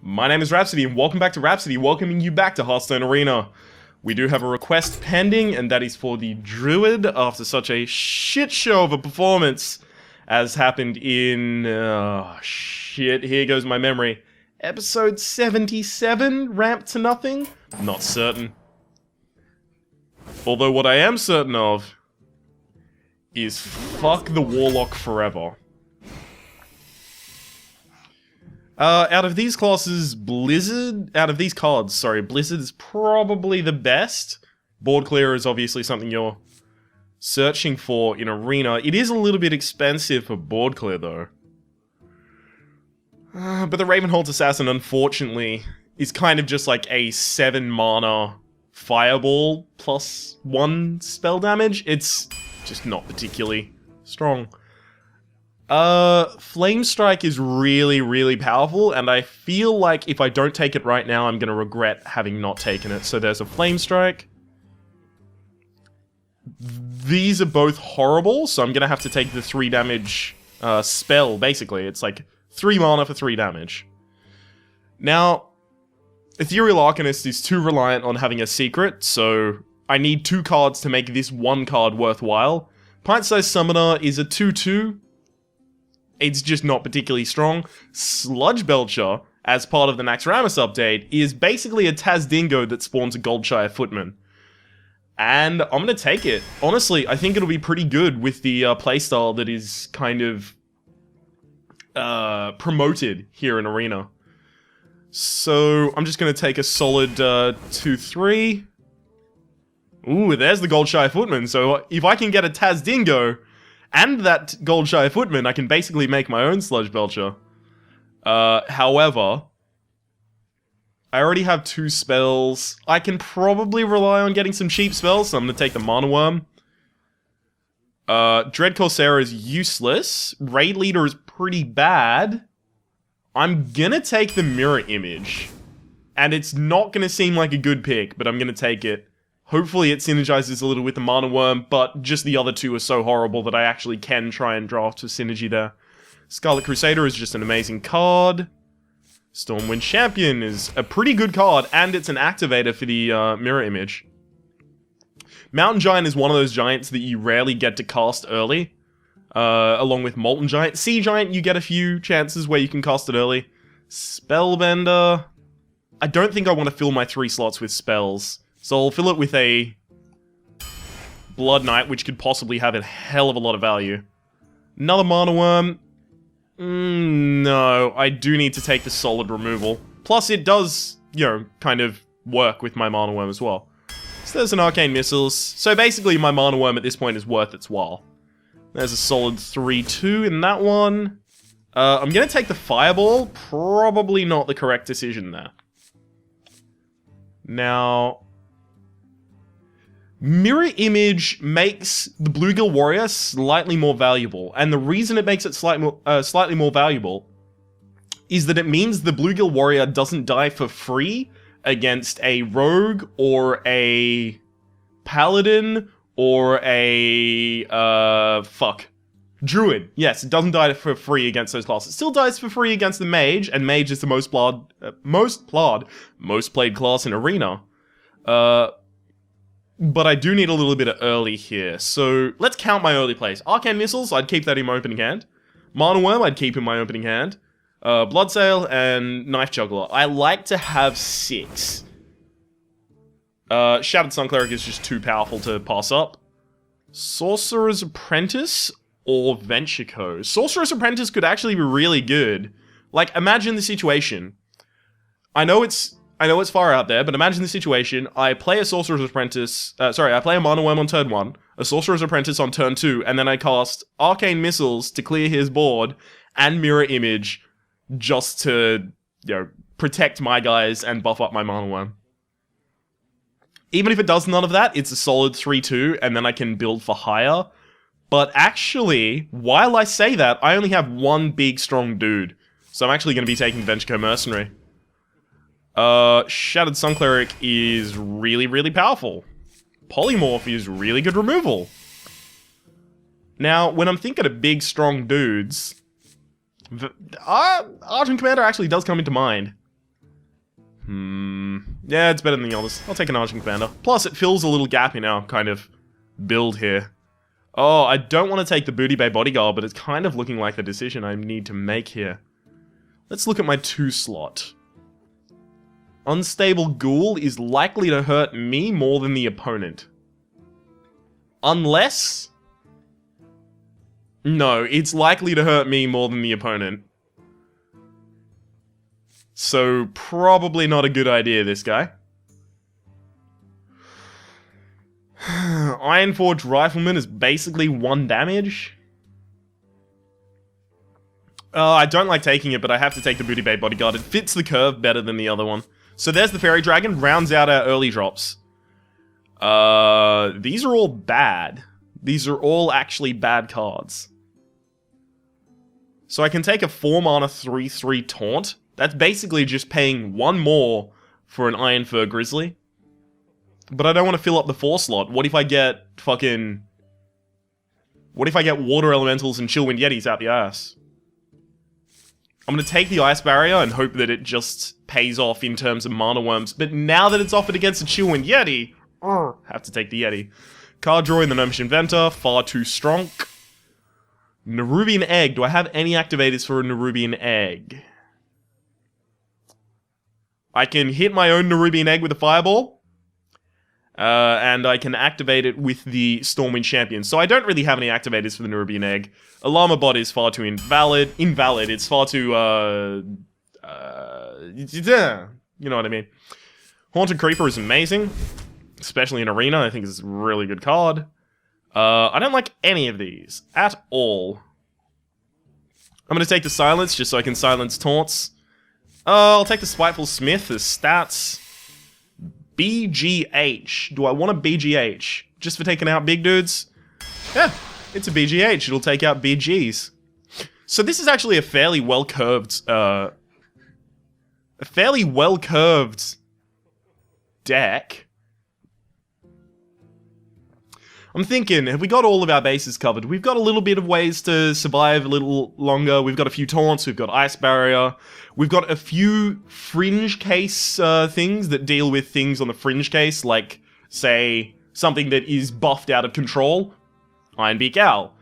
My name is Rhapsody, and welcome back to Rhapsody, welcoming you back to Hearthstone Arena. We do have a request pending, and that is for the Druid, after such a shit show of a performance as happened in... shit, here goes my memory. Episode 77, Ramp to Nothing? Not certain. Although what I am certain of is fuck the Warlock forever. Out of these classes, Blizzard is probably the best. Board clear is obviously something you're searching for in Arena. It is a little bit expensive for board clear, though. But the Ravenholdt Assassin, unfortunately, is kind of just like a 7 mana fireball plus 1 spell damage. It's just not particularly strong. Flame Strike is really, really powerful, and I feel like if I don't take it right now, I'm gonna regret having not taken it. So there's a Flame Strike. These are both horrible, so I'm gonna have to take the 3 damage, spell, basically. It's like 3 mana for 3 damage. Now, Ethereal Arcanist is too reliant on having a secret, so I need 2 cards to make this 1 card worthwhile. Pint-Sized Summoner is a 2/2. It's just not particularly strong. Sludge Belcher, as part of the Naxxramas update, is basically a Tazdingo that spawns a Goldshire Footman. And I'm gonna take it. Honestly, I think it'll be pretty good with the playstyle that is kind of promoted here in Arena. So I'm just gonna take a solid 2/3. Ooh, there's the Goldshire Footman. So if I can get a Tazdingo and that Goldshire Footman, I can basically make my own Sludge Belcher. However, I already have 2 spells. I can probably rely on getting some cheap spells, so I'm going to take the Mana Worm. Dread Corsair is useless. Raid Leader is pretty bad. I'm going to take the Mirror Image. And it's not going to seem like a good pick, but I'm going to take it. Hopefully it synergizes a little with the Mana Worm, but just the other 2 are so horrible that I actually can try and draft a synergy there. Scarlet Crusader is just an amazing card. Stormwind Champion is a pretty good card, and it's an activator for the Mirror Image. Mountain Giant is one of those giants that you rarely get to cast early, along with Molten Giant. Sea Giant, you get a few chances where you can cast it early. Spellbender... I don't think I want to fill my 3 slots with spells. So I'll fill it with a Blood Knight, which could possibly have a hell of a lot of value. Another Mana Worm. No, I do need to take the solid removal. Plus it does, you know, kind of work with my Mana Worm as well. So there's an Arcane Missiles. So basically my Mana Worm at this point is worth its while. There's a solid 3/2 in that one. I'm gonna take the Fireball. Probably not the correct decision there. Now... Mirror Image makes the Bluegill Warrior slightly more valuable, and the reason it makes it slightly more valuable is that it means the Bluegill Warrior doesn't die for free against a Rogue or a Paladin or a Druid. Yes, it doesn't die for free against those classes. It still dies for free against the Mage, and Mage is the most played class in Arena. But I do need a little bit of early here, so let's count my early plays. Arcane Missiles, I'd keep that in my opening hand. Mana Worm, I'd keep in my opening hand. Bloodsail, and Knife Juggler. I like to have 6. Shattered Sun Cleric is just too powerful to pass up. Sorcerer's Apprentice or Venture Co. Sorcerer's Apprentice could actually be really good. Like, imagine the situation. I know it's far out there, but imagine the situation. I play a Sorcerer's Apprentice... I play a Mana Worm on turn 1, a Sorcerer's Apprentice on turn 2, and then I cast Arcane Missiles to clear his board, and Mirror Image just to, you know, protect my guys and buff up my Mana Worm. Even if it does none of that, it's a solid 3/2, and then I can build for higher. But actually, while I say that, I only have 1 big, strong dude. So I'm actually going to be taking Venture Co. Mercenary. Shattered Sun Cleric is really, really powerful. Polymorph is really good removal. Now, when I'm thinking of big, strong dudes, Argent Commander actually does come into mind. Yeah, it's better than the others. I'll take an Argent Commander. Plus, it fills a little gap in our kind of build here. Oh, I don't want to take the Booty Bay Bodyguard, but it's kind of looking like the decision I need to make here. Let's look at my 2 slot. Unstable Ghoul is likely to hurt me more than the opponent. Unless... No, it's likely to hurt me more than the opponent. So, probably not a good idea, this guy. Ironforged Rifleman is basically 1 damage. I don't like taking it, but I have to take the Booty Bay Bodyguard. It fits the curve better than the other one. So there's the Fairy Dragon, rounds out our early drops. These are all bad. These are all actually bad cards. So I can take a 4-mana 3/3 Taunt. That's basically just paying 1 more for an Iron Fur Grizzly. But I don't want to fill up the 4 slot. What if I get fucking... What if I get Water Elementals and Chillwind Yetis out the ass? I'm going to take the Ice Barrier and hope that it just pays off in terms of Mana Worms. But now that it's offered against a Chillwind Yeti, have to take the Yeti. Card draw in the Gnomish Inventor, far too strong. Nerubian Egg. Do I have any activators for a Nerubian Egg? I can hit my own Nerubian Egg with a Fireball. And I can activate it with the Stormwind Champion. So I don't really have any activators for the Nerubian Egg. Alarma Bot is far too invalid. It's far too, you know what I mean. Haunted Creeper is amazing. Especially in Arena, I think it's a really good card. I don't like any of these at all. I'm going to take the Silence just so I can silence taunts. I'll take the Spiteful Smith as stats. BGH. Do I want a BGH? Just for taking out big dudes? Yeah, it's a BGH. It'll take out BGs. So this is actually a fairly well-curved, deck. I'm thinking, have we got all of our bases covered? We've got a little bit of ways to survive a little longer. We've got a few taunts, we've got Ice Barrier. We've got a few fringe case things that deal with things on the fringe case, like, say, something that is buffed out of control. Ironbeak Owl.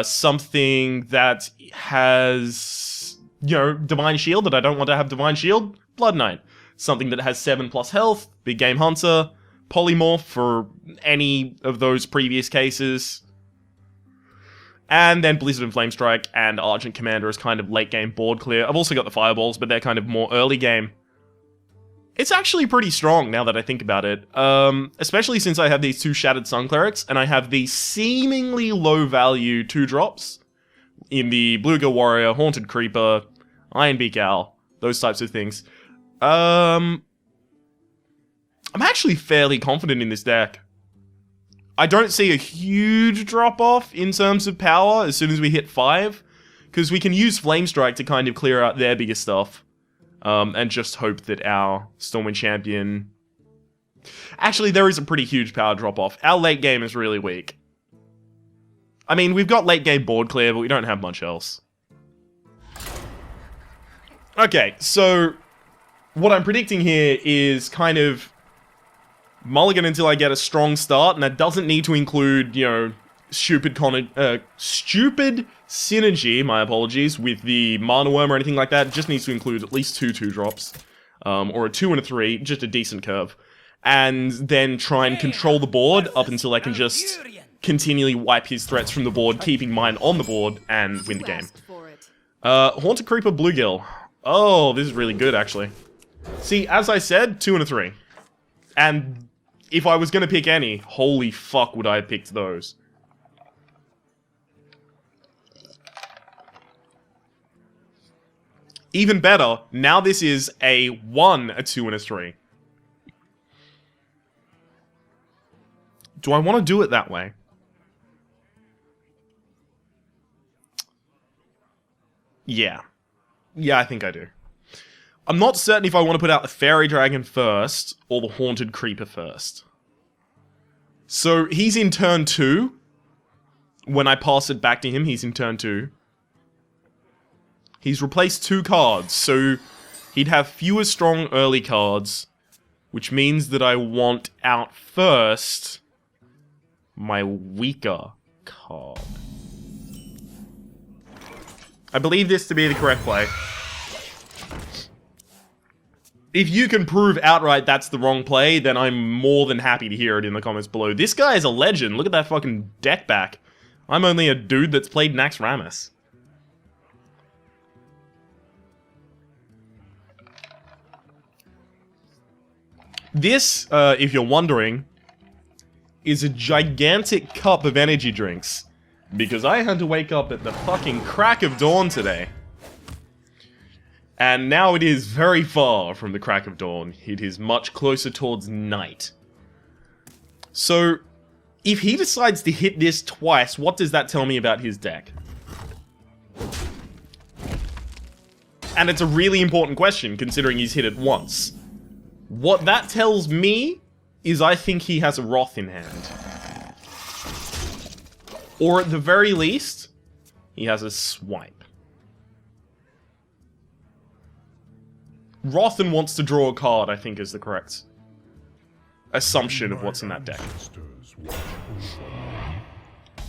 Something that has, you know, Divine Shield that I don't want to have Divine Shield. Blood Knight. Something that has 7+ health. Big Game Hunter. Polymorph for any of those previous cases. And then Blizzard and Flamestrike and Argent Commander is kind of late game board clear. I've also got the Fireballs, but they're kind of more early game. It's actually pretty strong now that I think about it. Especially since I have these 2 Shattered Sun Clerics, and I have the seemingly low value 2-drops in the Bluegill Warrior, Haunted Creeper, Ironbeak Owl, those types of things. I'm actually fairly confident in this deck. I don't see a huge drop-off in terms of power as soon as we hit 5, because we can use Flamestrike to kind of clear out their bigger stuff, and just hope that our Stormwind Champion... Actually, there is a pretty huge power drop-off. Our late game is really weak. I mean, we've got late game board clear, but we don't have much else. Okay, so what I'm predicting here is kind of mulligan until I get a strong start, and that doesn't need to include, you know, stupid synergy, my apologies, with the Mana Worm or anything like that. It just needs to include at least 2 2-drops, or a 2 and a 3, just a decent curve. And then try and control the board up until I can just continually wipe his threats from the board, keeping mine on the board, and win the game. Haunted Creeper Bluegill. Oh, this is really good, actually. See, as I said, 2 and a 3. And if I was going to pick any, holy fuck would I have picked those. Even better, now this is a 1, a 2, and a 3. Do I want to do it that way? Yeah. Yeah, I think I do. I'm not certain if I want to put out the Fairy Dragon first, or the Haunted Creeper first. So, he's in turn 2. When I pass it back to him, he's in turn 2. He's replaced 2 cards, so He'd have fewer strong early cards, which means that I want out first my weaker card. I believe this to be the correct play. If you can prove outright that's the wrong play, then I'm more than happy to hear it in the comments below. This guy is a legend. Look at that fucking deck back. I'm only a dude that's played Naxxramas. This, if you're wondering, is a gigantic cup of energy drinks. Because I had to wake up at the fucking crack of dawn today. And now it is very far from the crack of dawn. It is much closer towards night. So, if he decides to hit this twice, what does that tell me about his deck? And it's a really important question, considering he's hit it once. What that tells me is I think he has a Wrath in hand. Or at the very least, he has a Swipe. Rothan wants to draw a card, I think is the correct assumption of what's in that deck.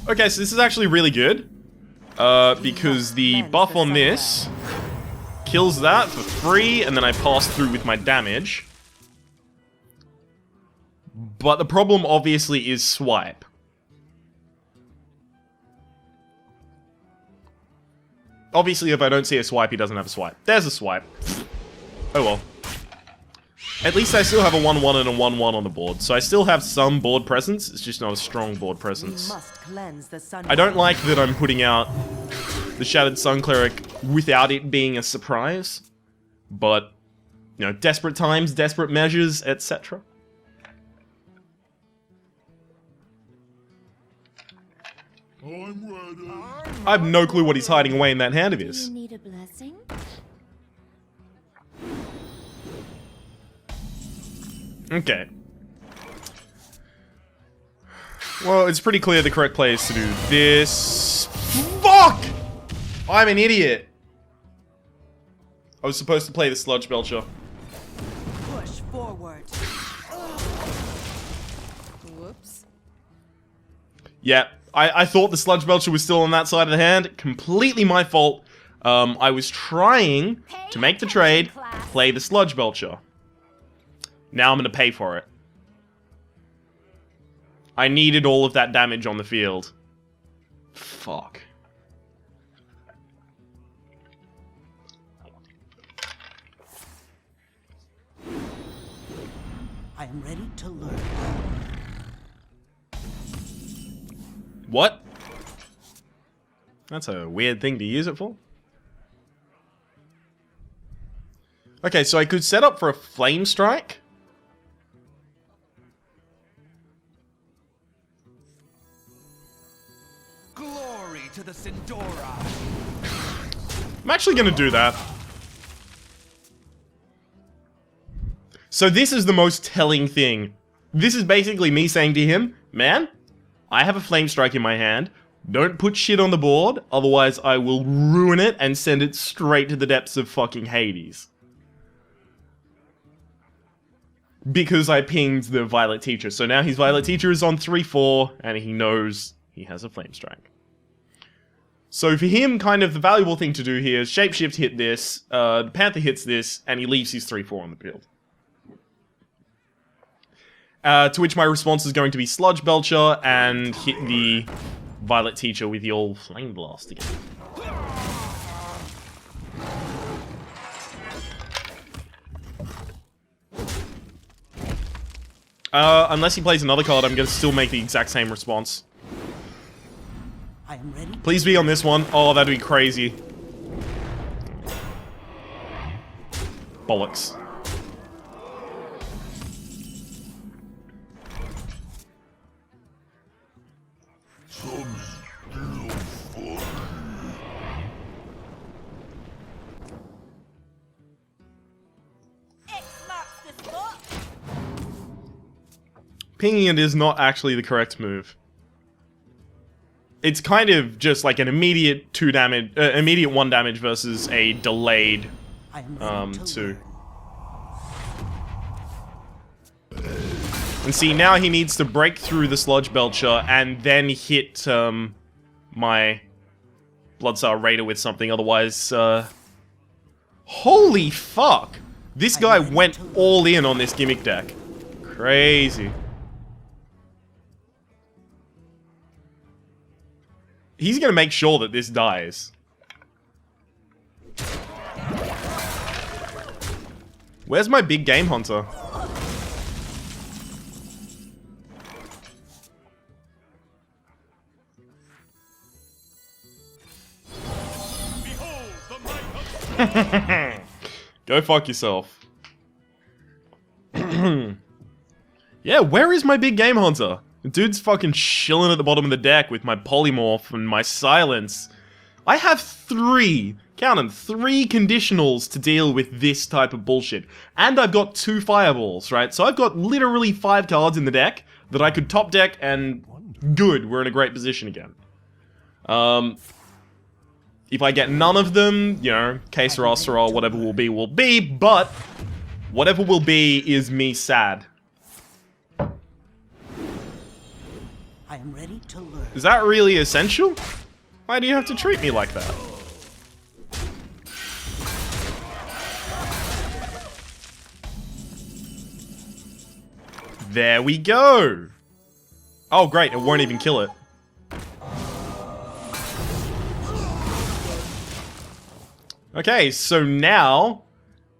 Okay, so this is actually really good. Because the buff on this kills that for free, and then I pass through with my damage. But the problem, obviously, is Swipe. Obviously, if I don't see a Swipe, he doesn't have a Swipe. There's a Swipe. Oh well. At least I still have a 1-1 and a 1-1 on the board, so I still have some board presence, it's just not a strong board presence. I don't like that I'm putting out the Shattered Sun Cleric without it being a surprise, but, you know, desperate times, desperate measures, etc. I'm ready. I have no clue what he's hiding away in that hand of his. You need a blessing? Okay. Well, it's pretty clear the correct play is to do this. Fuck! I'm an idiot. I was supposed to play the Sludge Belcher. Push forward. Whoops. Yeah, I thought the Sludge Belcher was still on that side of the hand. Completely my fault. I was trying to make the trade, play the Sludge Belcher. Now I'm gonna pay for it. I needed all of that damage on the field. Fuck. I am ready to learn. What? That's a weird thing to use it for. Okay, so I could set up for a Flame Strike. Glory to the Sindora. I'm actually gonna do that. So this is the most telling thing. This is basically me saying to him, man, I have a Flame Strike in my hand. Don't put shit on the board, otherwise I will ruin it and send it straight to the depths of fucking Hades. Because I pinged the Violet Teacher. So now his Violet Teacher is on 3-4, and he knows he has a Flame Strike. So for him, kind of the valuable thing to do here is Shapeshift hit this, the Panther hits this, and he leaves his 3-4 on the field. To which my response is going to be Sludge Belcher and hit the Violet Teacher with the old Flame Blast again. Unless he plays another card, I'm going to still make the exact same response. I am ready. Please be on this one. Oh, that'd be crazy. Bollocks. Pinging it is not actually the correct move. It's kind of just like an immediate 2 damage, immediate 1 damage versus a delayed I am ready to 2. learn. And see, now he needs to break through the Sludge Belcher and then hit my Bloodstar Raider with something, otherwise... Holy fuck! This guy went all in on this gimmick deck. Crazy. He's gonna make sure that this dies. Where's my big game hunter? Go fuck yourself. Yeah, where is my big game hunter? The dude's fucking chilling at the bottom of the deck with my polymorph and my silence. I have 3, count them, 3 conditionals to deal with this type of bullshit. And I've got 2 fireballs, right? So I've got literally 5 cards in the deck that I could top deck and good, we're in a great position again. If I get none of them, you know, que sera, sera, whatever will be, but whatever will be is me sad. I am ready to learn. Is that really essential? Why do you have to treat me like that? There we go! Oh great, it won't even kill it. Okay, so now,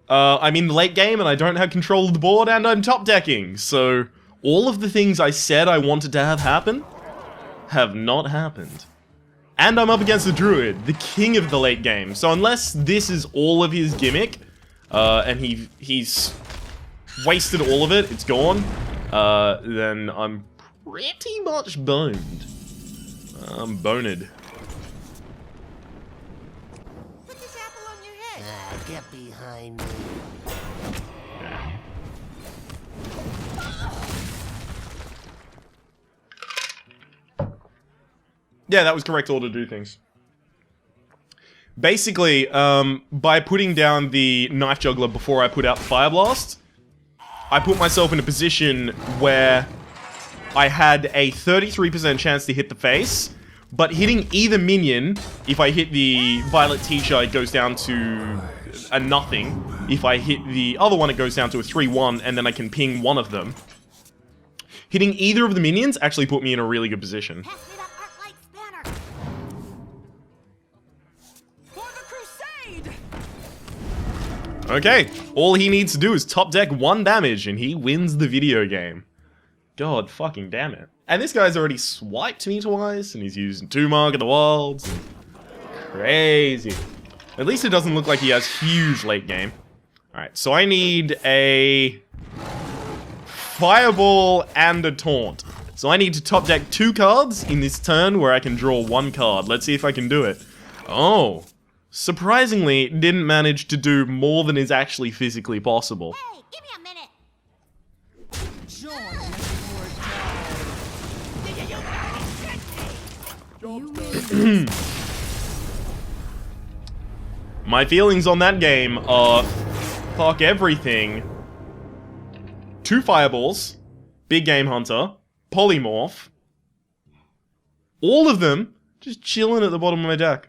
I'm in the late game and I don't have control of the board and I'm top decking, so all of the things I said I wanted to have happen, have not happened. And I'm up against the Druid, the king of the late game, so unless this is all of his gimmick, and he's wasted all of it, it's gone, then I'm pretty much boned. I'm boned. Put this apple on your head. Get behind me. Yeah, that was correct order to do things. Basically, by putting down the Knife Juggler before I put out the Fire Blast, I put myself in a position where I had a 33% chance to hit the face, but hitting either minion, if I hit the Violet Teacher, it goes down to a nothing. If I hit the other one, it goes down to a 3-1, and then I can ping one of them. Hitting either of the minions actually put me in a really good position. Pass me that arc light spanner. For the crusade! Okay, all he needs to do is top deck 1 damage, and he wins the video game. God fucking damn it. And this guy's already swiped me twice, and he's using 2 Mark of the Wilds. Crazy. At least it doesn't look like he has huge late game. Alright, so I need a Fireball and a Taunt. So I need to top deck 2 cards in this turn where I can draw 1 card. Let's see if I can do it. Oh. Surprisingly, didn't manage to do more than is actually physically possible. Hey, give me a minute. My feelings on that game are fuck everything. 2 Fireballs, Big Game Hunter, Polymorph. All of them just chilling at the bottom of my deck.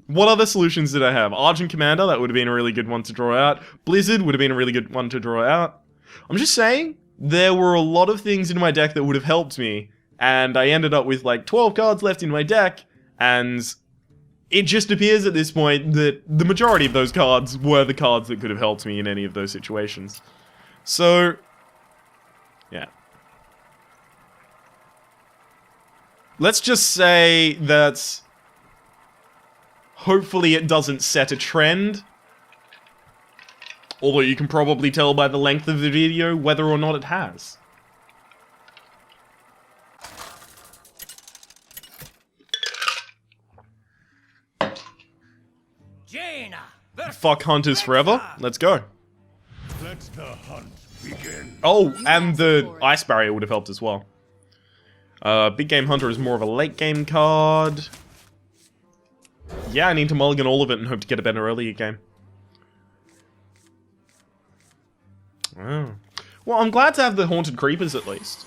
What other solutions did I have? Argent Commander, that would have been a really good one to draw out. Blizzard would have been a really good one to draw out. I'm just saying, there were a lot of things in my deck that would have helped me, and I ended up with like 12 cards left in my deck, and it just appears at this point that the majority of those cards were the cards that could have helped me in any of those situations. So, yeah. Let's just say that hopefully it doesn't set a trend. Although you can probably tell by the length of the video whether or not it has. Jaina! Fuck hunters forever. Let's go. Let the hunt begin. Oh, and the ice barrier would have helped as well. Big Game Hunter is more of a late game card. Yeah, I need to mulligan all of it and hope to get a better earlier game. Oh. Well, I'm glad to have the Haunted Creepers at least.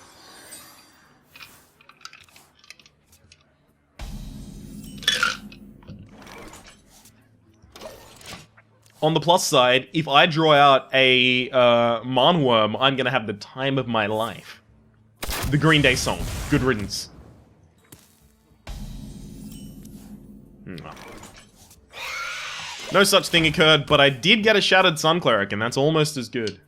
On the plus side, if I draw out a Manworm, I'm gonna have the time of my life. The Green Day song. Good riddance. No such thing occurred, but I did get a Shattered Sun Cleric, and that's almost as good.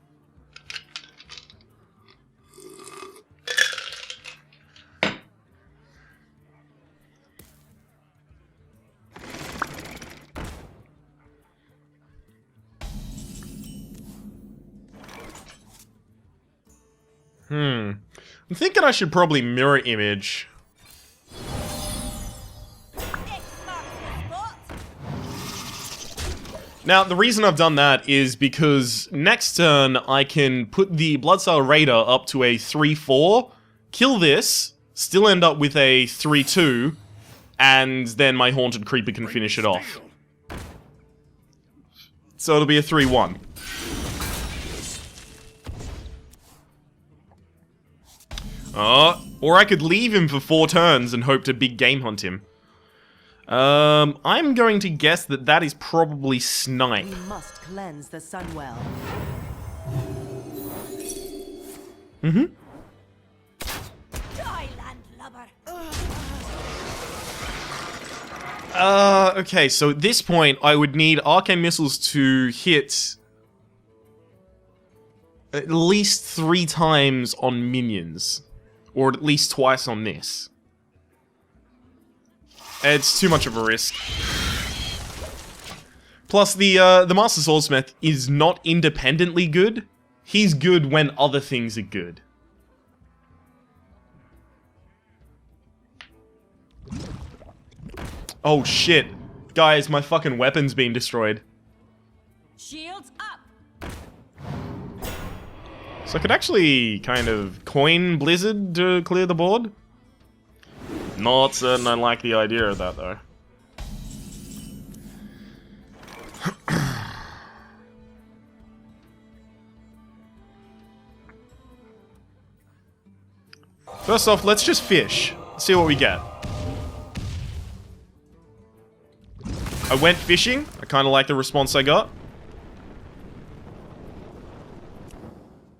I'm thinking I should probably mirror image. Now, the reason I've done that is because next turn I can put the Bloodsail Raider up to a 3-4, kill this, still end up with a 3-2, and then my Haunted Creeper can finish it off. So it'll be a 3-1. Or I could leave him for 4 turns and hope to big game hunt him. I'm going to guess that that is probably Snipe. We must cleanse the Sunwell. Die, landlubber. Okay, so at this point, I would need Arcane Missiles to hit at least 3 times on minions. Or at least twice on this. It's too much of a risk. Plus, the Master Swordsmith is not independently good. He's good when other things are good. Oh shit. Guys, my fucking weapon's been destroyed. Shields up. So I could actually kind of coin Blizzard to clear the board. Not certain I like the idea of that, though. First off, let's just fish. See what we get. I went fishing. I kind of like the response I got.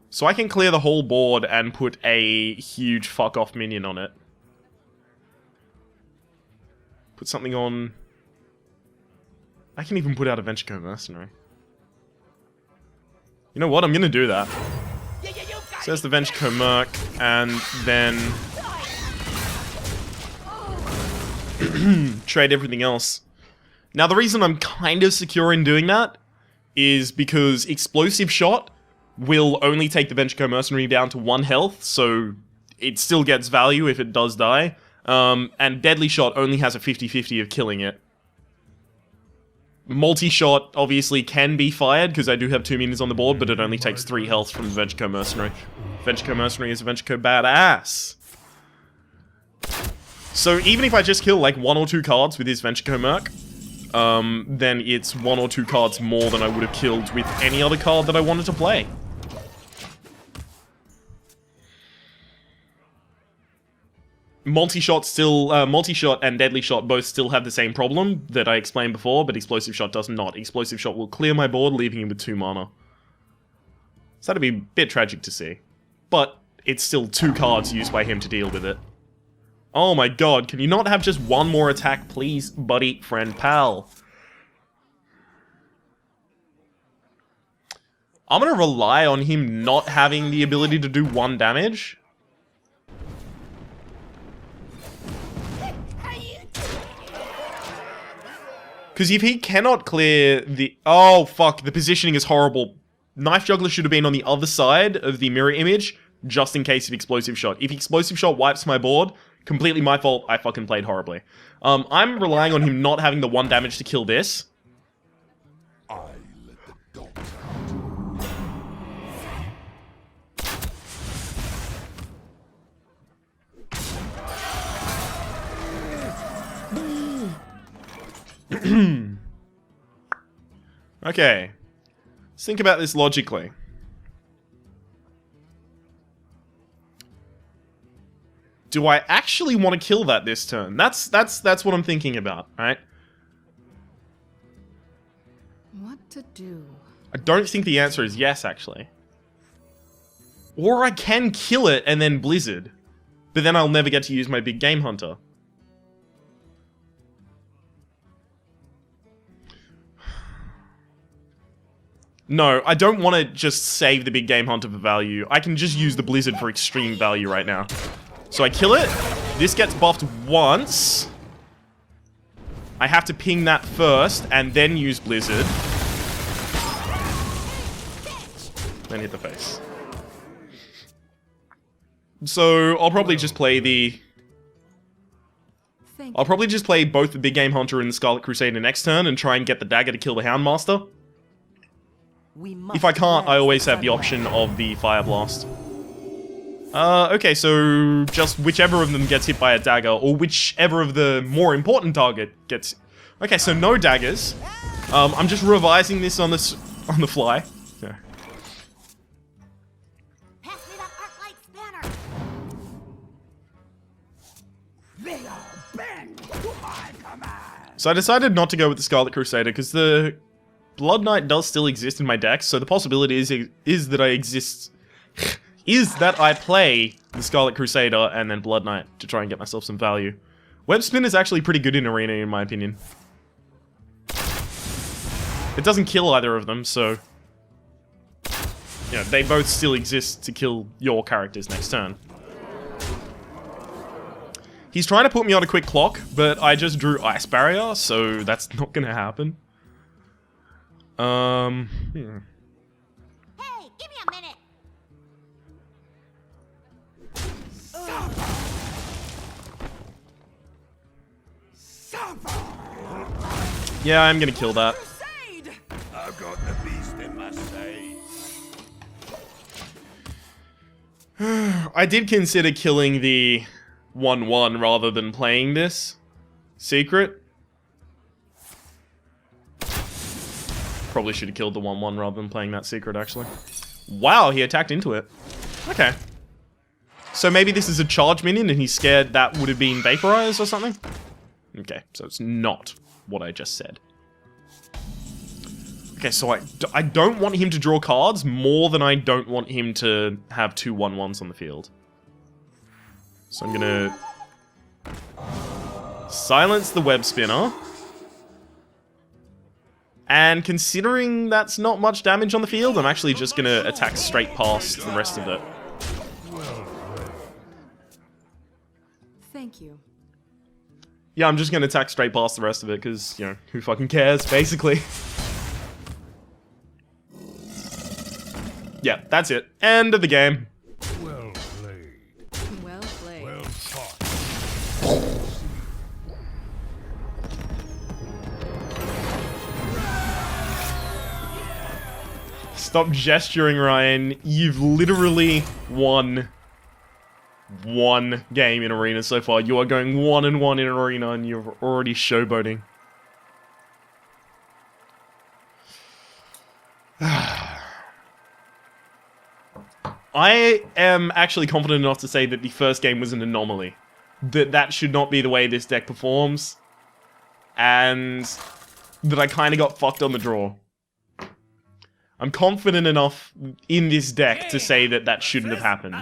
So I can clear the whole board and put a huge fuck-off minion on it. Put something on... I can even put out a Venture Mercenary. You know what? I'm gonna do that. So there's the Venture Merc, and then... trade everything else. Now, the reason I'm kind of secure in doing that is because Explosive Shot will only take the Venture Mercenary down to 1 health, so it still gets value if it does die. And Deadly Shot only has a 50-50 of killing it. Multi-Shot obviously can be fired, because I do have 2 minions on the board, but it only takes 3 health from the Venture Mercenary. Venture Mercenary is a Venture badass. So even if I just kill like 1 or 2 cards with this Venture Merc, then it's 1 or 2 cards more than I would have killed with any other card that I wanted to play. Multi-Shot and Deadly Shot both still have the same problem that I explained before, but Explosive Shot does not. Explosive Shot will clear my board, leaving him with 2 mana. So that'd be a bit tragic to see. But it's still 2 cards used by him to deal with it. Oh my god, can you not have just 1 more attack, please, buddy, friend, pal? I'm gonna rely on him not having the ability to do 1 damage. Because if he cannot clear the... Oh, fuck. The positioning is horrible. Knife Juggler should have been on the other side of the mirror image, just in case of Explosive Shot. If Explosive Shot wipes my board, completely my fault. I fucking played horribly. I'm relying on him not having the 1 damage to kill this. I let the dogs Okay. Let's think about this logically. do I actually want to kill that this turn? That's what I'm thinking about, right? What to do? I don't think the answer is yes, actually. Or I can kill it and then Blizzard. But then I'll never get to use my big game hunter. No, I don't want to just save the big game hunter for value. I can just use the Blizzard for extreme value right now. So I kill it. This gets buffed once. I have to ping that first and then use Blizzard. Then hit the face. So I'll probably just play the... I'll probably just play both the big game hunter and the Scarlet Crusader next turn and try and get the dagger to kill the Houndmaster. If I can't, I always have the option of the Fire Blast. Okay, so just whichever of them gets hit by a dagger, or whichever of the more important target gets... Okay, so no daggers. I'm just revising this on the fly. Yeah. Pass me that arc light spanner. So I decided not to go with the Scarlet Crusader because the Blood Knight does still exist in my deck, so the possibility is that I play the Scarlet Crusader and then Blood Knight to try and get myself some value. Web Spin is actually pretty good in Arena, in my opinion. It doesn't kill either of them, so... You know, they both still exist to kill your characters next turn. He's trying to put me on a quick clock, but I just drew Ice Barrier, so that's not gonna happen. Hey, give me a minute. Yeah, I'm gonna kill that. I've got the beast in my sight. I did consider killing the 1/1 rather than playing this secret. Probably should have killed the 1/1 rather than playing that secret, actually. Wow, he attacked into it. Okay. So maybe this is a charge minion and he's scared that would have been vaporized or something? Okay, so it's not what I just said. Okay, so I don't want him to draw cards more than I don't want him to have 2 1/1s on the field. So I'm gonna silence the web spinner. And considering that's not much damage on the field, I'm actually just gonna attack straight past the rest of it. Thank you. Yeah, I'm just gonna attack straight past the rest of it, because, you know, who fucking cares, basically. Yeah, that's it. End of the game. Well played. Well played. Well fought. Stop gesturing, Ryan. You've literally won 1 game in Arena so far. You are going 1-1 in Arena, and you're already showboating. I am actually confident enough to say that the first game was an anomaly. That should not be the way this deck performs. And that I kind of got fucked on the draw. I'm confident enough in this deck to say that that shouldn't have happened.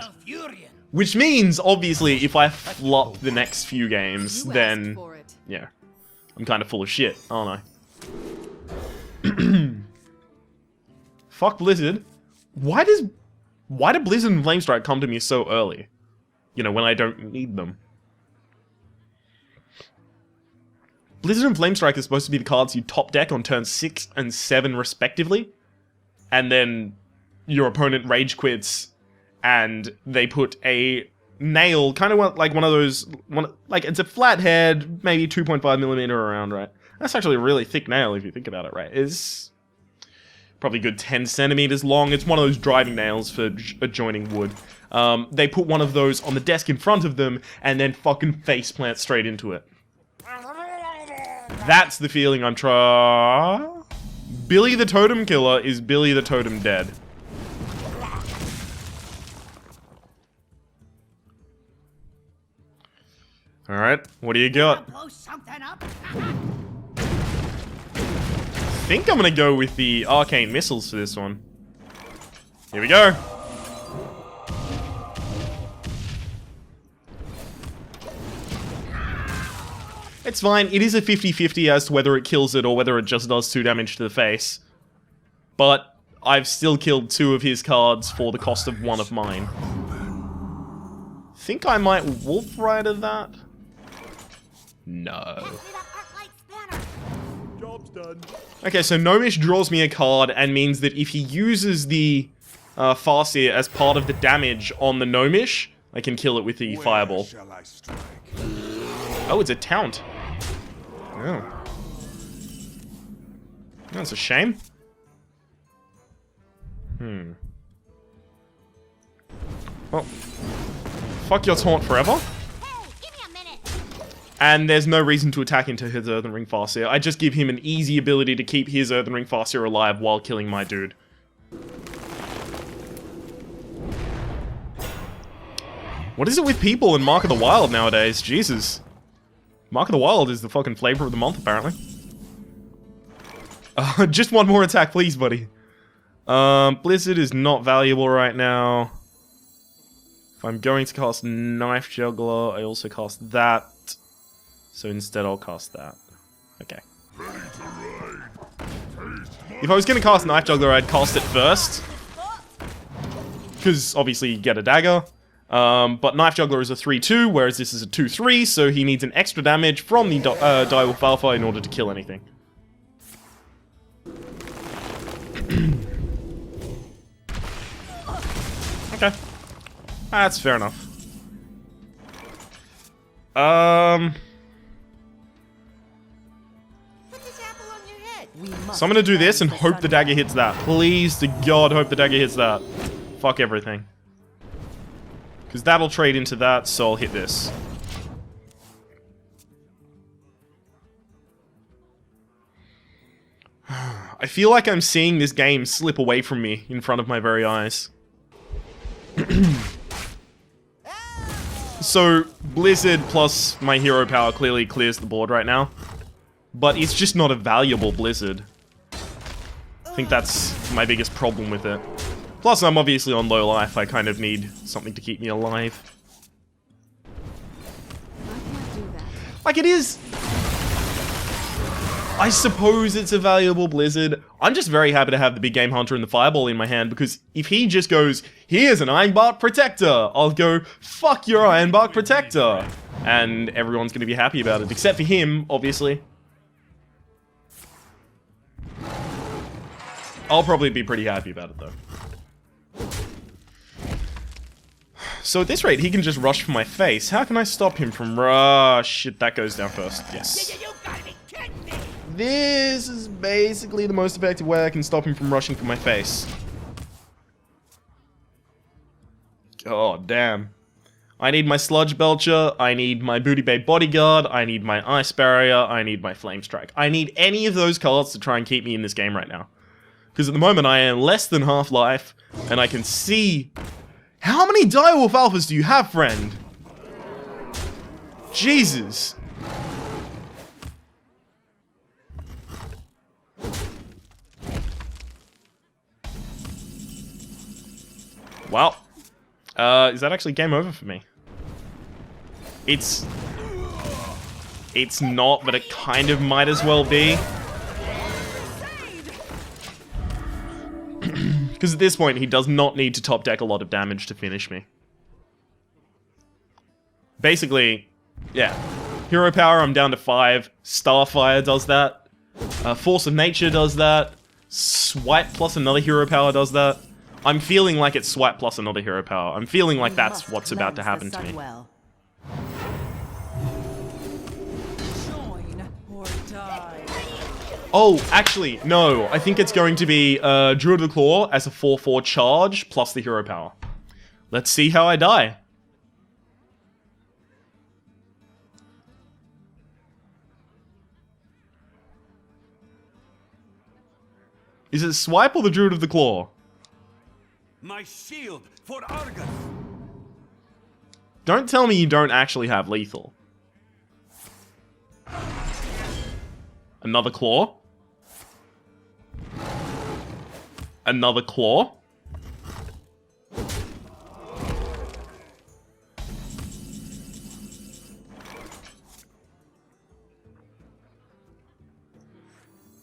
Which means, obviously, if I flop the next few games, then... Yeah. I'm kind of full of shit, aren't I? Fuck Blizzard. Why do Blizzard and Flamestrike come to me so early? You know, when I don't need them. Blizzard and Flamestrike are supposed to be the cards you top deck on turns 6 and 7 respectively. And then your opponent rage quits and they put a nail, kind of like one of those, like it's a flat head, maybe 2.5mm around, right? That's actually a really thick nail if you think about it, right? It's probably a good 10 centimeters long. It's one of those driving nails for adjoining wood. They put one of those on the desk in front of them and then fucking faceplant straight into it. That's the feeling I'm trying. Billy the Totem Killer is Billy the Totem dead. Alright, what do you got? Blow something up. I think I'm gonna go with the arcane missiles for this one. Here we go. It's fine. It is a 50-50 as to whether it kills it or whether it just does 2 damage to the face. But I've still killed 2 of his cards for the cost of 1 of mine. Think I might Wolf Rider that? No. Job's done. Okay, so Gnomish draws me a card and means that if he uses the Farseer as part of the damage on the Gnomish, I can kill it with the Fireball. Shall I strike? Oh, it's a Taunt. Oh. That's a shame. Well, fuck your Taunt forever. Hey, give me a minute. And there's no reason to attack into his Earthen Ring Farseer. I just give him an easy ability to keep his Earthen Ring Farseer alive while killing my dude. What is it with people in Mark of the Wild nowadays? Jesus. Mark of the Wild is the fucking flavor of the month, apparently. Just one more attack, please, buddy. Blizzard is not valuable right now. If I'm going to cast Knife Juggler, I also cast that. So instead I'll cast that. Okay. If I was going to cast Knife Juggler, I'd cast it first. Because obviously you get a dagger. But Knife Juggler is a 3-2, whereas this is a 2-3, so he needs an extra damage from the Direwolf Alpha in order to kill anything. Okay. That's fair enough. Put this apple on your head. So I'm gonna do this and hope the dagger hits that. Please to God, hope the dagger hits that. Fuck everything. Because that'll trade into that, so I'll hit this. I feel like I'm seeing this game slip away from me in front of my very eyes. So, Blizzard plus my hero power clearly clears the board right now. But it's just not a valuable Blizzard. I think that's my biggest problem with it. Plus, I'm obviously on low life. I kind of need something to keep me alive. I can't do that. Like, it is... I suppose it's a valuable Blizzard. I'm just very happy to have the Big Game Hunter and the Fireball in my hand, because if he just goes, here's an Ironbark Protector, I'll go, fuck your Ironbark Protector. And everyone's going to be happy about it, except for him, obviously. I'll probably be pretty happy about it, though. So at this rate, he can just rush for my face. How can I stop him from rush? Shit, that goes down first. Yes. You gotta be kidding me. This is basically the most effective way I can stop him from rushing for my face. Oh, damn. I need my Sludge Belcher, I need my Booty Bay Bodyguard, I need my Ice Barrier, I need my Flame Strike. I need any of those cards to try and keep me in this game right now. Because at the moment I am less than half life, and I can see... How many Direwolf Alphas do you have, friend? Jesus. Well, is that actually game over for me? It's not, but it kind of might as well be. Because at this point, he does not need to top deck a lot of damage to finish me. Basically, yeah. Hero power, I'm down to 5. Starfire does that. Force of Nature does that. Swipe plus another hero power does that. I'm feeling like it's Swipe plus another hero power. I'm feeling like that's what's about to happen to me. Oh, actually, no. I think it's going to be Druid of the Claw as a 4/4 charge plus the hero power. Let's see how I die. Is it Swipe or the Druid of the Claw? My shield for Argus. Don't tell me you don't actually have lethal. Another claw. Another claw.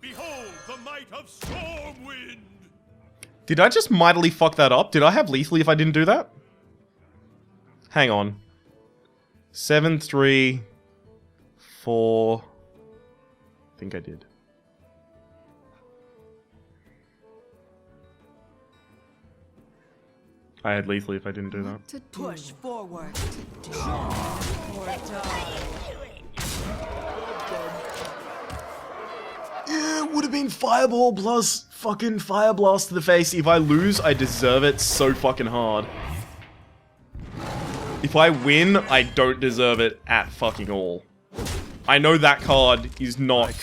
Behold the might of Stormwind! Did I just mightily fuck that up? Did I have lethally if I didn't do that? Hang on. 7, 3, 4. I think I did. I had lethally if I didn't do that. What to do? Push forward. Yeah, it would have been Fireball plus fucking Fire Blast to the face. If I lose, I deserve it so fucking hard. If I win, I don't deserve it at fucking all. I know that card is not...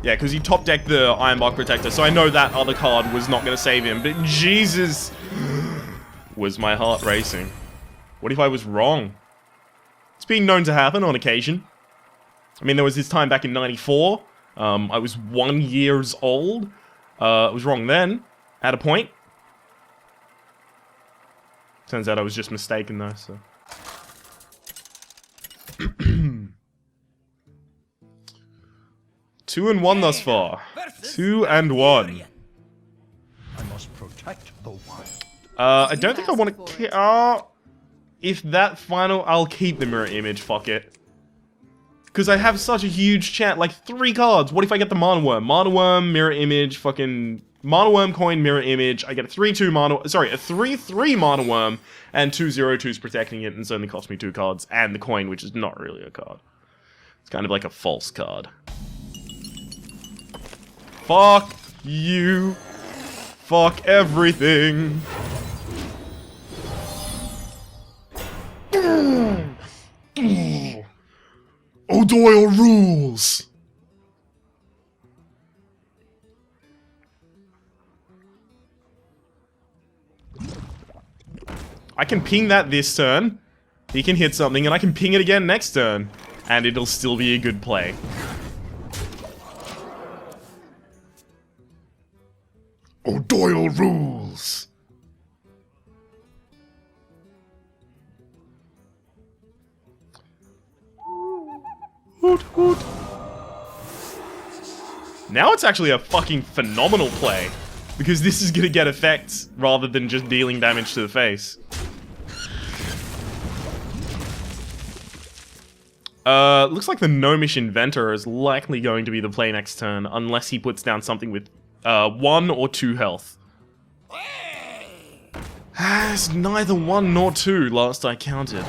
Yeah, because he top decked the Ironbark Protector, so I know that other card was not going to save him. But Jesus, was my heart racing. What if I was wrong? It's been known to happen on occasion. I mean, there was this time back in '94. I was 1 year old. I was wrong then, at a point. Turns out I was just mistaken though, so... 2-1 thus far. 2-1. I must protect the wild. I don't think I want to... if that final... I'll keep the mirror image, fuck it. Because I have such a huge chance, like 3 cards. What if I get the Mana Worm? Mana Worm, mirror image, fucking... Mana Worm coin, mirror image. I get a 3-2 Mana... Sorry, a 3-3 Mana Worm, and 2 0-2s protecting it, and it's only cost me 2 cards. And the coin, which is not really a card. It's kind of like a false card. Fuck you. Fuck everything. O'Doyle rules. I can ping that this turn. He can hit something, and I can ping it again next turn. And it'll still be a good play. O'Doyle rules. Hoot, hoot. Now it's actually a fucking phenomenal play. Because this is gonna get effects rather than just dealing damage to the face. Looks like the Gnomish Inventor is likely going to be the play next turn, unless he puts down something with 1 or 2 health. It's neither 1 nor 2, last I counted.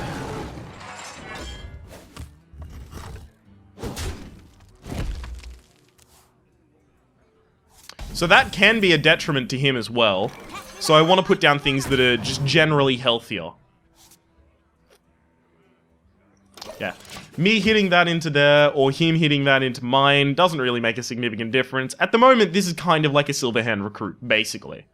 So that can be a detriment to him as well. So I want to put down things that are just generally healthier. Yeah. Me hitting that into there, or him hitting that into mine, doesn't really make a significant difference. At the moment, this is kind of like a Silverhand recruit, basically.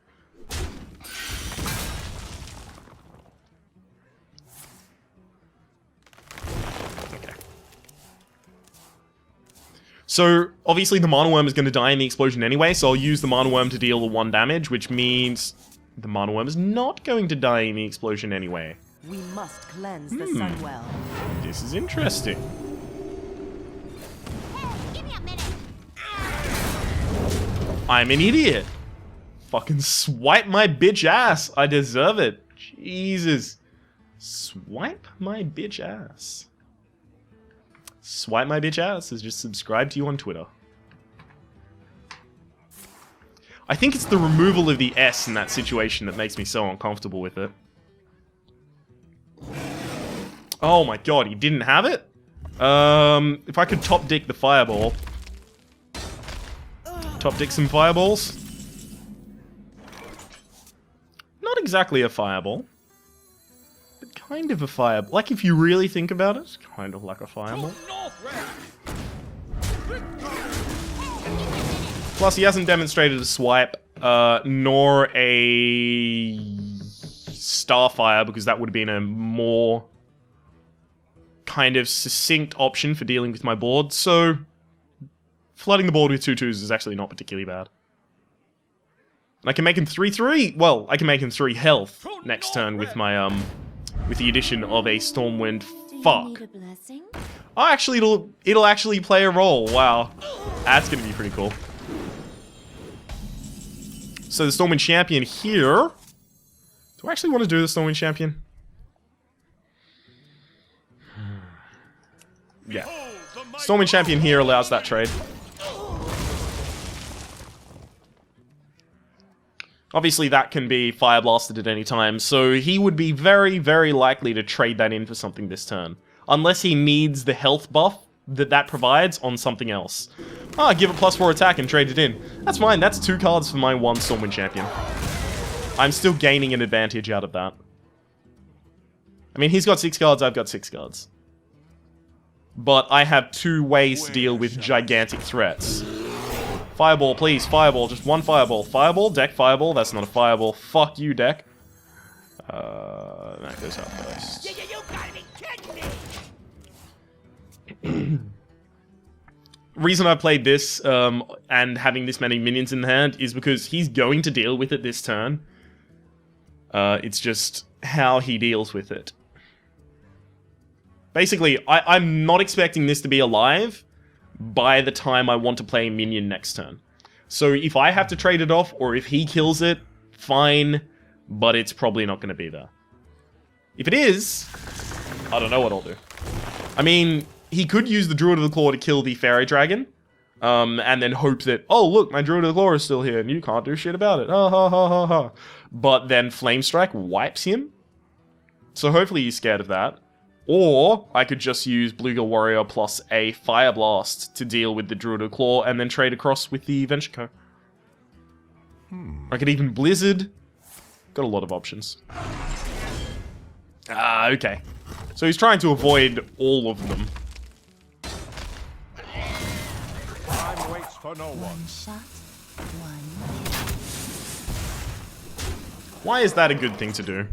Okay. So, obviously the Mana Worm is going to die in the explosion anyway, so I'll use the Mana Worm to deal the 1 damage, which means the Mana Worm is not going to die in the explosion anyway. We must cleanse the Sunwell. This is interesting. Hey, give me a minute. I'm an idiot. Fucking swipe my bitch ass. I deserve it. Jesus. Swipe my bitch ass. Swipe my bitch ass is just subscribe to you on Twitter. I think it's the removal of the S in that situation that makes me so uncomfortable with it. Oh my god, he didn't have it? If I could top dick the fireball. Top dick some fireballs. Not exactly a fireball. But kind of a fireball. Like if you really think about it, it's kind of like a fireball. Plus he hasn't demonstrated a swipe, nor a Starfire, because that would have been a more kind of succinct option for dealing with my board, so flooding the board with 2/2s is actually not particularly bad. And I can make him 3/3. Well, I can make him 3 health next turn with my with the addition of a Stormwind. Fuck. Need a blessing? Oh, actually, it'll actually play a role. Wow, that's gonna be pretty cool. So the Stormwind Champion here. Do I actually want to do the Stormwind Champion? Yeah. Stormwind Champion here allows that trade. Obviously, that can be Fire Blasted at any time, so he would be very, very likely to trade that in for something this turn. Unless he needs the health buff that provides on something else. Ah, give it +4 attack and trade it in. That's fine, that's 2 cards for my 1 Stormwind Champion. I'm still gaining an advantage out of that. I mean, he's got 6 cards, I've got 6 cards. But I have 2 ways to deal with gigantic threats. Fireball, please, fireball, just 1 fireball. Fireball, deck fireball, that's not a fireball. Fuck you, deck. That goes out first. You gotta be kidding me! Reason I played this, and having this many minions in the hand, is because he's going to deal with it this turn. It's just how he deals with it. Basically, I'm not expecting this to be alive by the time I want to play a minion next turn. So if I have to trade it off, or if he kills it, fine, but it's probably not going to be there. If it is, I don't know what I'll do. I mean, he could use the Druid of the Claw to kill the Fairy Dragon, and then hope that, oh look, my Druid of the Claw is still here, and you can't do shit about it. Ha ha ha ha ha. But then Flame Strike wipes him. So hopefully he's scared of that. Or I could just use Bluegill Warrior plus a Fire Blast to deal with the Druid of Claw and then trade across with the Venture Co. I could even Blizzard. Got a lot of options. Ah, okay. So he's trying to avoid all of them. Time waits for no one. Shot, one. Why is that a good thing to do?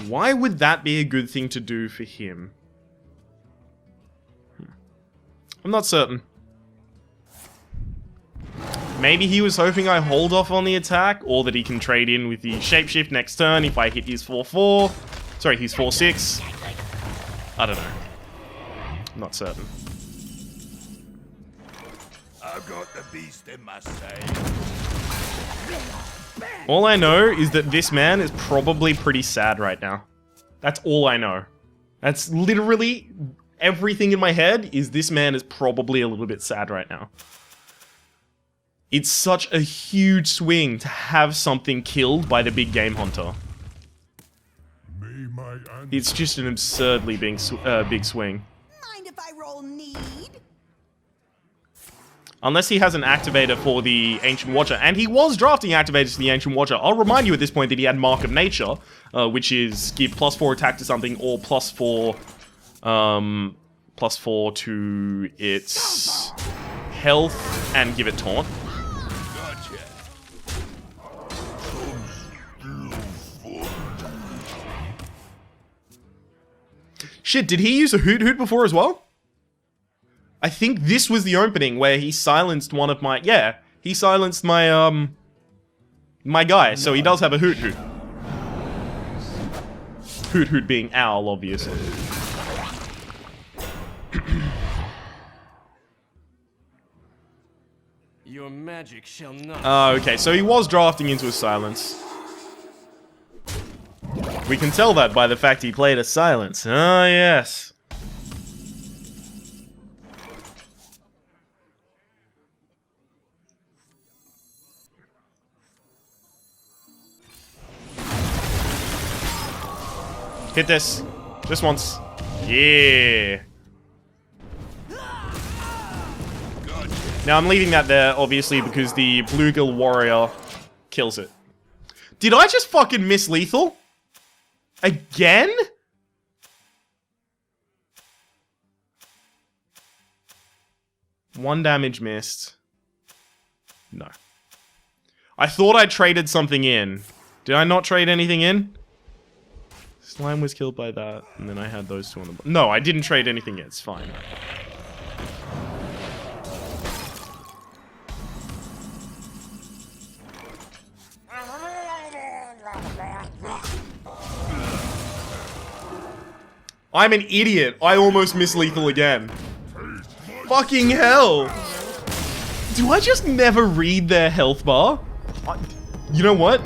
Why would that be a good thing to do for him? I'm not certain. Maybe he was hoping I hold off on the attack, or that he can trade in with the Shapeshift next turn if I hit his 4/4. Sorry, his 4/6. I don't know. Not certain. I've got the beast in my sight. All I know is that this man is probably pretty sad right now. That's all I know. That's literally everything in my head is this man is probably a little bit sad right now. It's such a huge swing to have something killed by the big game hunter. It's just an absurdly big swing. Mind if I roll need? Unless he has an activator for the Ancient Watcher. And he was drafting activators for the Ancient Watcher. I'll remind you at this point that he had Mark of Nature, which is give +4 attack to something, or +4 to its health, and give it Taunt. Gotcha. Shit, did he use a Hoot Hoot before as well? I think this was the opening where he silenced one of my... Yeah, he silenced my, my guy, so he does have a Hoot Hoot. Hoot Hoot being owl, obviously. Your magic shall not. Okay, so he was drafting into a silence. We can tell that by the fact he played a silence. Ah, yes. Hit this. Just once. Yeah. Now I'm leaving that there, obviously, because the Bluegill Warrior kills it. Did I just fucking miss lethal? Again? 1 damage missed. No. I thought I traded something in. Did I not trade anything in? Slime was killed by that, and then I had those 2 on the board. No, I didn't trade anything in. It's fine. I'm an idiot. I almost missed lethal again. Fucking hell. Do I just never read their health bar? You know what?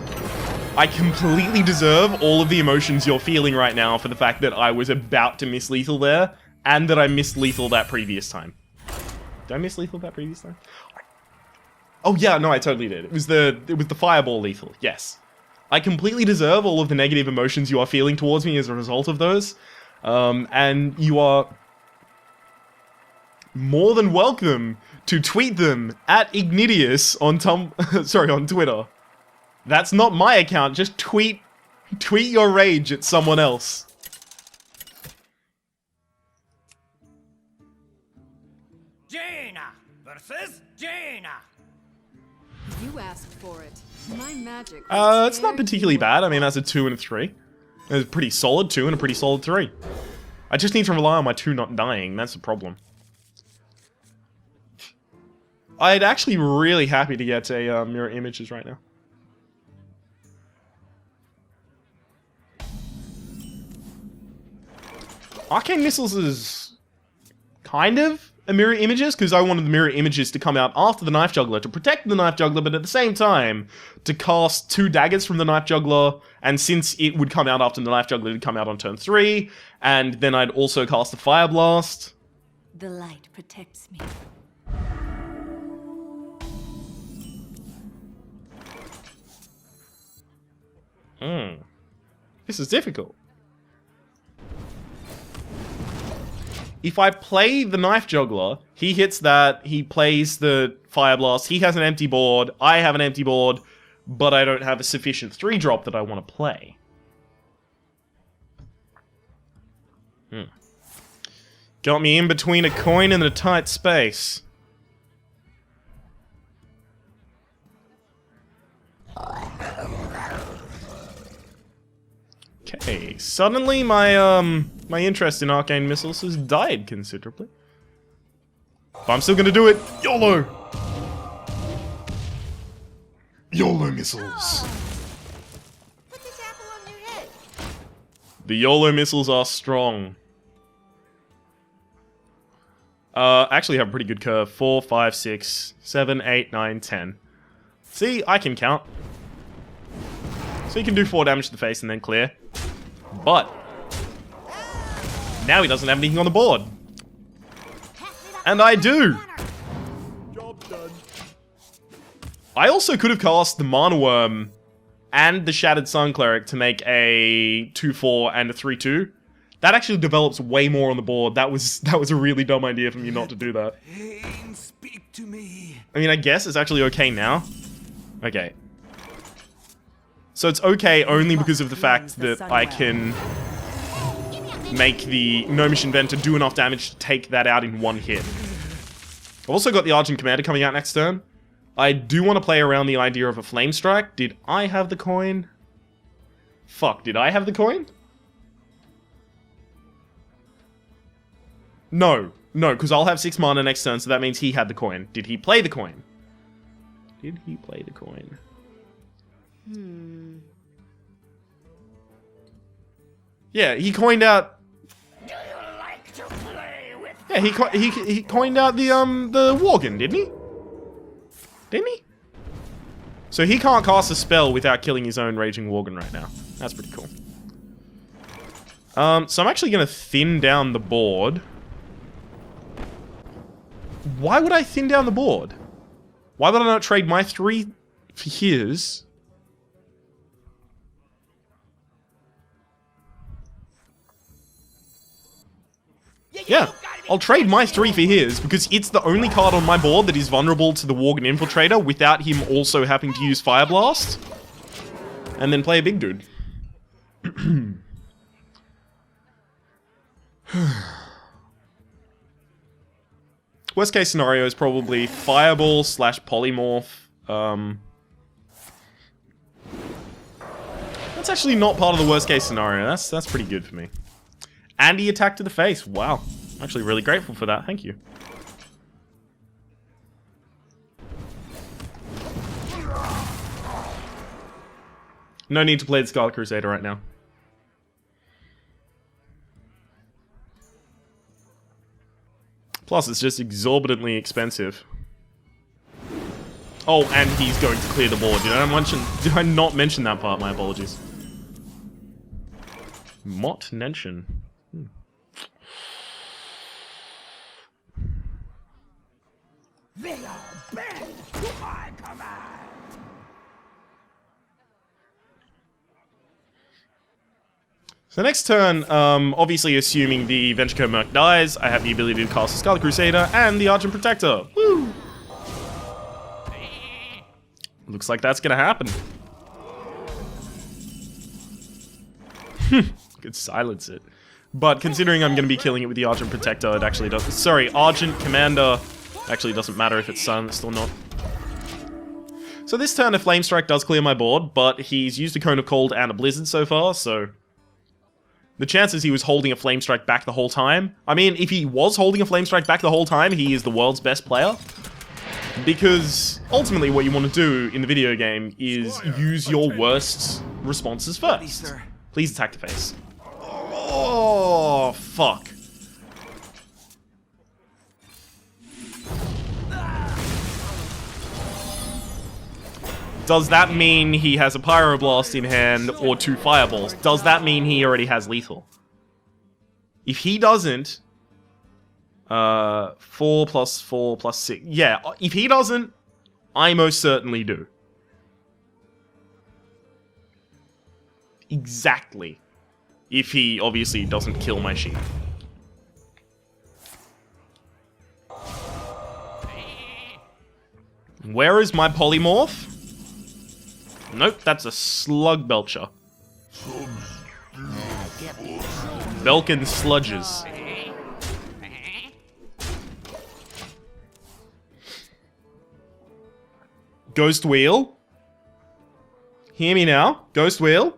I completely deserve all of the emotions you're feeling right now for the fact that I was about to miss lethal there, and that I missed lethal that previous time. Did I miss lethal that previous time? Oh yeah, no, I totally did. It was the fireball lethal, yes. I completely deserve all of the negative emotions you are feeling towards me as a result of those. And you are more than welcome to tweet them at Ignidius on on Twitter. That's not my account, just tweet your rage at someone else. Jaina versus Jaina. You asked for it. My magic. It's not particularly bad. I mean, that's a 2 and a 3. It's a pretty solid 2 and a pretty solid 3. I just need to rely on my 2 not dying. That's the problem. I'd actually really happy to get a mirror images right now. Arcane Missiles is kind of a mirror images, because I wanted the mirror images to come out after the Knife Juggler to protect the Knife Juggler, but at the same time to cast 2 daggers from the Knife Juggler, and since it would come out after the Knife Juggler, it would come out on turn 3, and then I'd also cast the Fire Blast. The light protects me. This is difficult. If I play the Knife Juggler, he hits that, he plays the Fire Blast, he has an empty board, I have an empty board, but I don't have a sufficient 3-drop that I want to play. Got me in between a coin and a tight space. Okay, suddenly my my interest in arcane missiles has died considerably. But I'm still gonna do it. YOLO! YOLO missiles. Put this apple on your head. The YOLO missiles are strong. Actually have a pretty good curve. 4, 5, 6, 7, 8, 9, 10. See, I can count. So he can do 4 damage to the face and then clear. But now he doesn't have anything on the board. And I do! Job done. I also could have cast the Mana Worm and the Shattered Sun Cleric to make a 2-4 and a 3-2. That actually develops way more on the board. That was a really dumb idea for me not to do that. Pain, speak to me. I mean, I guess it's actually okay now. Okay. So it's okay only because of the fact that I can make the Gnomish Inventor do enough damage to take that out in 1 hit. I've also got the Argent Commander coming out next turn. I do want to play around the idea of a Flame Strike. Did I have the coin? Fuck, did I have the coin? No, because I'll have 6 mana next turn, so that means he had the coin. Did he play the coin? Did he play the coin? Yeah, he coined out. Do you like to play with? Yeah, he coined out the Worgen, didn't he? Didn't he? So he can't cast a spell without killing his own Raging Worgen right now. That's pretty cool. So I'm actually gonna thin down the board. Why would I thin down the board? Why would I not trade my 3 for his? Yeah, I'll trade my 3 for his, because it's the only card on my board that is vulnerable to the Worgen Infiltrator without him also having to use Fire Blast. And then play a big dude. Worst case scenario is probably Fireball / Polymorph. That's actually not part of the worst case scenario. That's pretty good for me. And he attacked to the face. Wow. I'm actually really grateful for that. Thank you. No need to play the Scarlet Crusader right now. Plus, it's just exorbitantly expensive. Oh, and he's going to clear the board. Did I not mention that part? My apologies. Mott Nenshin. They are bent to my command. So next turn, obviously assuming the Venture Code Merc dies, I have the ability to cast the Scarlet Crusader and the Argent Protector. Woo! Looks like that's gonna happen. Could silence it. But considering I'm gonna be killing it with the Argent Protector, it actually doesn't. Sorry, Argent Commander actually doesn't matter if it's silenced or not. So this turn, a Flame Strike does clear my board, but he's used a Cone of Cold and a Blizzard so far, so the chances he was holding a Flame Strike back the whole time... I mean, if he was holding a Flame Strike back the whole time, he is the world's best player. Because ultimately what you want to do in the video game is use your worst responses first. Please attack the face. Oh, fuck. Does that mean he has a Pyroblast in hand or 2 Fireballs? Does that mean he already has lethal? If he doesn't... 4 plus 4 plus 6... Yeah, if he doesn't, I most certainly do. Exactly. If he obviously doesn't kill my sheep. Where is my Polymorph? Nope, that's a Slug Belcher. Belkin Sludges. Ghost Wheel. Hear me now. Ghost Wheel.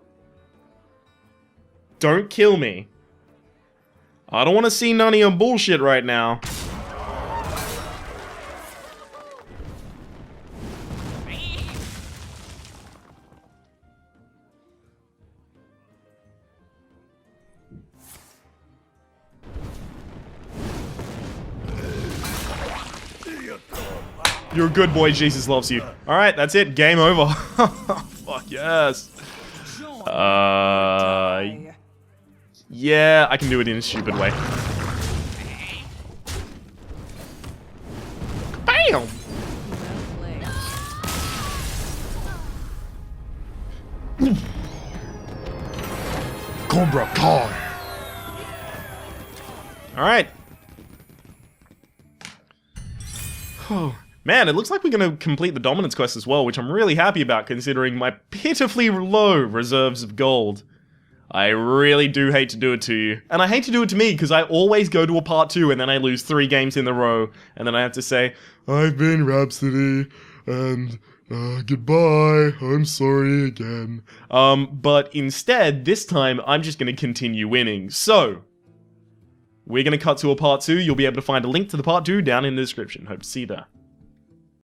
Don't kill me. I don't want to see none of your bullshit right now. You're a good boy, Jesus loves you. Alright, that's it. Game over. Fuck yes. Yeah, I can do it in a stupid way. Bam! Cobra Kai. Alright. Man, it looks like we're going to complete the Dominance quest as well, which I'm really happy about considering my pitifully low reserves of gold. I really do hate to do it to you. And I hate to do it to me, because I always go to a part 2 and then I lose 3 games in a row. And then I have to say, I've been Rhapsody, and goodbye, I'm sorry again. But instead, this time, I'm just going to continue winning. So, we're going to cut to a part 2. You'll be able to find a link to the part 2 down in the description. Hope to see you there.